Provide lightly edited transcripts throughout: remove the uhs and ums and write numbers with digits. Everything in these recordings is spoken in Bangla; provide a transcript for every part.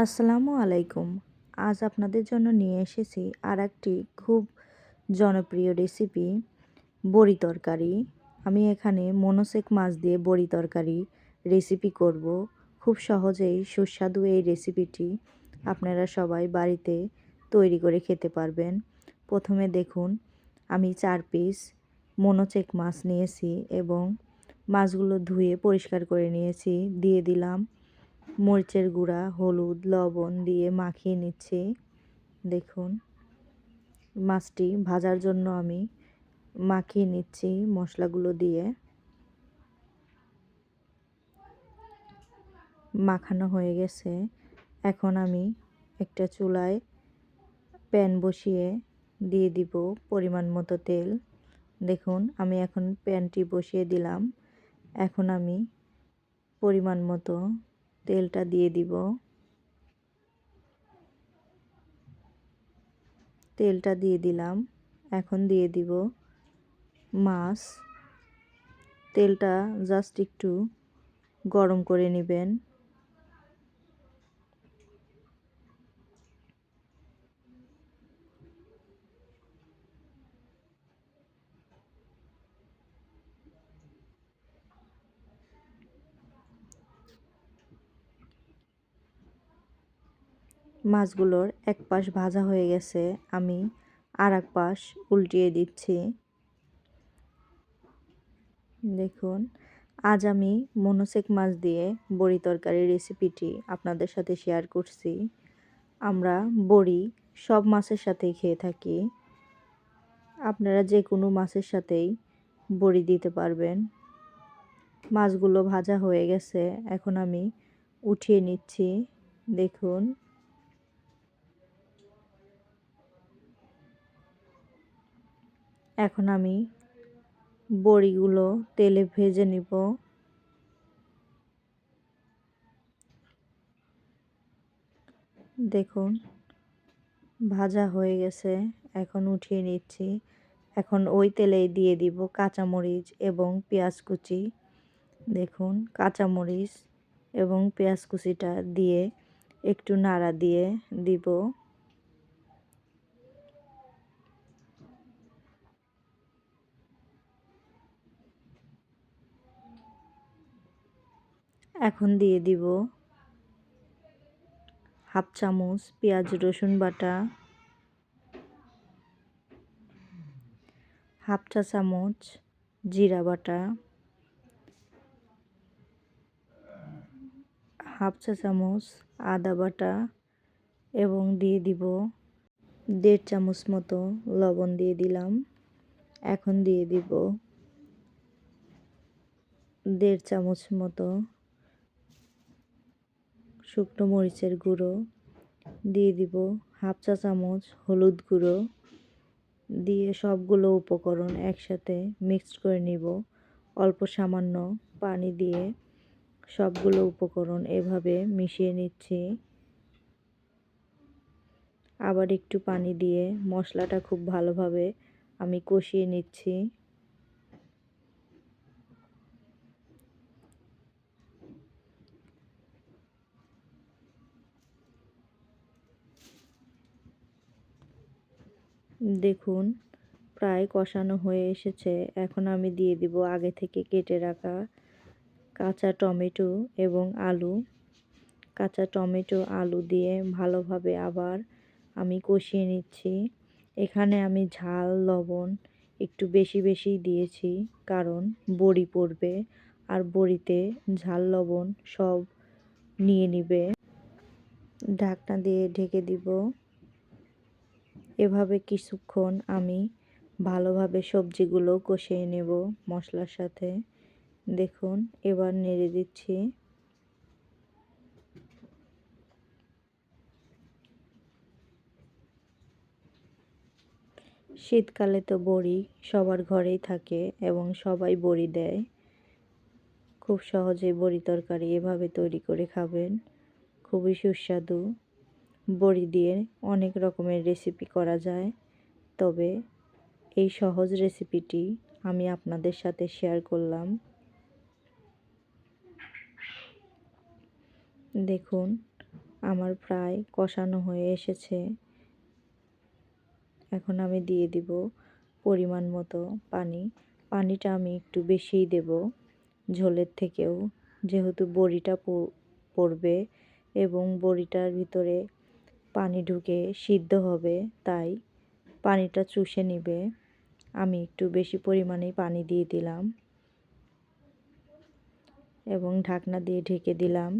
আসসালামু আলাইকুম। আজ আপনাদের জন্য নিয়ে এসেছি আরেকটি খুব জনপ্রিয় রেসিপি, বড়ি তরকারি। আমি এখানে মনোসেক মাছ দিয়ে বড়ি তরকারি রেসিপি করব। খুব সহজেই সুস্বাদু এই রেসিপিটি আপনারা সবাই বাড়িতে তৈরি করে খেতে পারবেন। প্রথমে দেখুন, আমি 4 পিস মনোসেক মাছ নিয়েছি এবং মাছগুলো ধুয়ে পরিষ্কার করে নিয়েছি। দিয়ে দিলাম মরিচের গুঁড়া, হলুদ, লবণ দিয়ে মাখিয়ে নিচ্ছি। দেখুন, মাছটি ভাজার জন্য আমি মাখিয়ে নিচ্ছি মশলাগুলো দিয়ে। মাখানো হয়ে গেছে। এখন আমি একটা চুলায় প্যান বসিয়ে দিয়ে দিব পরিমাণ মতো তেল। দেখুন, আমি এখন প্যানটি বসিয়ে দিলাম। এখন আমি পরিমাণ মতো তেলটা দিয়ে দিব। তেলটা দিয়ে দিলাম। এখন দিয়ে দিব মাছ। তেলটা জাস্ট একটু গরম করে নেবেন। মাছগুলোর এক পাশ ভাজা হয়ে গেছে, আমি আর এক পাশ উল্টিয়ে দিচ্ছি। দেখুন, আজ আমি মনোসেক মাছ দিয়ে বড়ি তরকারি রেসিপিটি আপনাদের সাথে শেয়ার করছি। আমরা বড়ি সব মাছের সাথেই খেয়ে থাকি। আপনারা যে কোনো মাছের সাথেই বড়ি দিতে পারবেন। মাছগুলো ভাজা হয়ে গেছে, এখন আমি উঠিয়ে নিচ্ছি। দেখুন, এখন আমি বড়িগুলো তেলে ভেজে নিব। দেখুন, ভাজা হয়ে গেছে, এখন উঠিয়ে নিচ্ছি। এখন ওই তেলেই দিয়ে দিব কাঁচামরিচ এবং পেঁয়াজ কুচি। দেখুন, কাঁচামরিচ এবং পেঁয়াজ কুচিটা দিয়ে একটু নাড়া দিয়ে দিব। এখন দিয়ে দিব হাফ চামচ পেঁয়াজ রসুন বাটা, হাফ চা চামচ জিরা বাটা, হাফ চা চামচ আদা বাটা এবং দিয়ে দিব 1.5 চামচ মতো লবণ দিয়ে দিলাম। এখন দিয়ে দিব 1.5 চামচ মতো শুকনো মরিচের গুঁড়ো, দিয়ে দিব হাফ চা চামচ হলুদ গুঁড়ো। দিয়ে সবগুলো উপকরণ একসাথে মিক্সড করে নিব। অল্প সামান্য পানি দিয়ে সবগুলো উপকরণ এভাবে মিশিয়ে নিচ্ছি। আবার একটু পানি দিয়ে মশলাটা খুব ভালোভাবে আমি কষিয়ে নিচ্ছি। দেখুন, প্রায় কষানো হয়ে এসেছে। এখন আমি দিয়ে দিব আগে থেকে কেটে রাখা কাঁচা টমেটো এবং আলু। কাঁচা টমেটো আলু দিয়ে ভালোভাবে আবার আমি কষিয়ে নিচ্ছি। এখানে আমি ঝাল লবণ একটু বেশি বেশি দিয়েছি, কারণ বড়ি পড়বে আর বড়িতে ঝাল লবণ সব নিয়ে নিবে। ঢাকনা দিয়ে ঢেকে দিব। এভাবে কিছুক্ষণ আমি ভালোভাবে সবজিগুলো কষিয়ে নেব মশলার সাথে। দেখুন, এবার নেড়ে দিচ্ছি। শীতকালে তো বড়ি সবার ঘরেই থাকে এবং সবাই বড়ি দেয়। খুব সহজে বড়ি তরকারি এভাবে তৈরি করে খাবেন, খুবই সুস্বাদু। বড়ি দিয়ে অনেক রকমের রেসিপি করা যায়, তবে এই সহজ রেসিপিটি আমি আপনাদের সাথে শেয়ার করলাম। দেখুন, আমার প্রায় কষানো হয়ে এসেছে। এখন আমি দিয়ে দিব পরিমাণ মতো পানি। পানিটা আমি একটু বেশিই দেব ঝোলের থেকেও, যেহেতু বড়িটা পড়বে এবং বড়িটার ভিতরে পানি ঢুকে সিদ্ধ হবে, তাই পানিটা চুষে নিবে। আমি একটু বেশি পরিমাণেই পানি দিয়ে দিলাম এবং ঢাকনা দিয়ে ঢেকে দিলাম।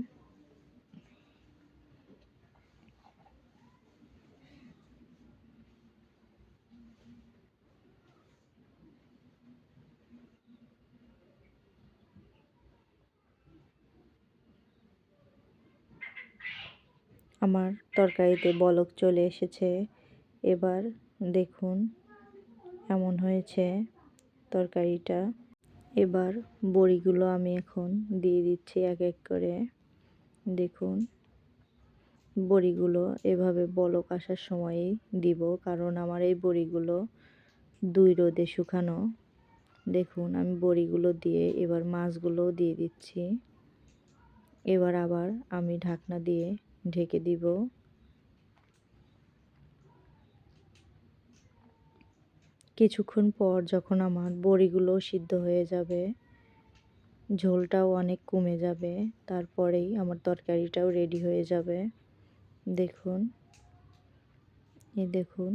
আমার তরকারিতে বলক চলে এসেছে। এবার দেখুন এমন হয়েছে তরকারিটা। এবার বড়িগুলো আমি এখন দিয়ে দিচ্ছি এক এক করে। দেখুন বড়িগুলো এভাবে বলক আসার সময়ই দিব, কারণ আমার এই বড়িগুলো 2 রোদে শুকানো। দেখুন আমি বড়িগুলো দিয়ে এবার মাছগুলোও দিয়ে দিচ্ছি। এবার আবার আমি ঢাকনা দিয়ে ঢেকে দিব। কিছুক্ষণ পর যখন আমার বড়িগুলো সিদ্ধ হয়ে যাবে, ঝোলটাও অনেক কমে যাবে, তারপরেই আমার তরকারিটাও রেডি হয়ে যাবে। দেখুন দেখুন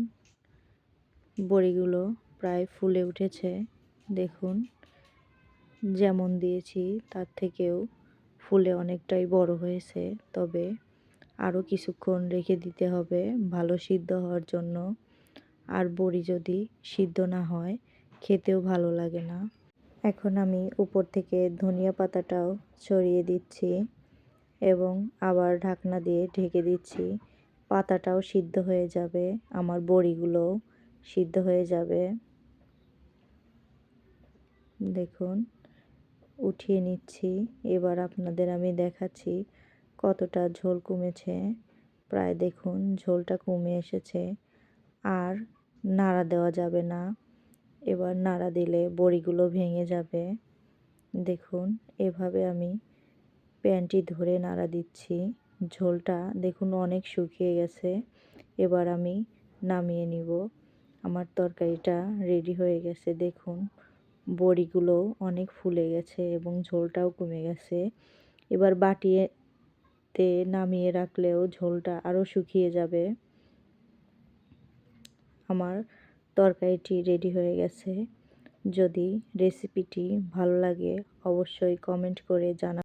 বড়িগুলো প্রায় ফুলে উঠেছে। দেখুন যেমন দিয়েছি তার থেকেও ফুলে অনেকটাই বড় হয়েছে, তবে আরও কিছুক্ষণ রেখে দিতে হবে ভালো সিদ্ধ হওয়ার জন্য। আর বড়ি যদি সিদ্ধ না হয় খেতেও ভালো লাগে না। এখন আমি উপর থেকে ধনিয়া পাতাটাও ছড়িয়ে দিচ্ছি এবং আবার ঢাকনা দিয়ে ঢেকে দিচ্ছি। পাতাটাও সিদ্ধ হয়ে যাবে, আমার বড়িগুলোও সিদ্ধ হয়ে যাবে। দেখুন উঠিয়ে নিচ্ছি। এবার আপনাদের আমি দেখাচ্ছি কতটা ঝোল কমেছে। প্রায় দেখুন ঝোলটা কমে এসেছে, আর নাড়া দেওয়া যাবে না। এবার নাড়া দিলে বড়িগুলো ভেঙে যাবে। দেখুন এভাবে আমি প্যানটি ধরে নাড়া দিচ্ছি। ঝোলটা দেখুন অনেক শুকিয়ে গেছে। এবার আমি নামিয়ে নিব। আমার তরকারিটা রেডি হয়ে গেছে। দেখুন বড়িগুলো অনেক ফুলে গেছে এবং ঝোলটাও কমে গেছে। এবার বাটিতে নামিয়ে রাখলেও ঝোলটা আরও শুকিয়ে যাবে। আমার তরকারিটি রেডি হয়ে গেছে। যদি রেসিপিটি ভালো লাগে অবশ্যই কমেন্ট করে জানাবেন।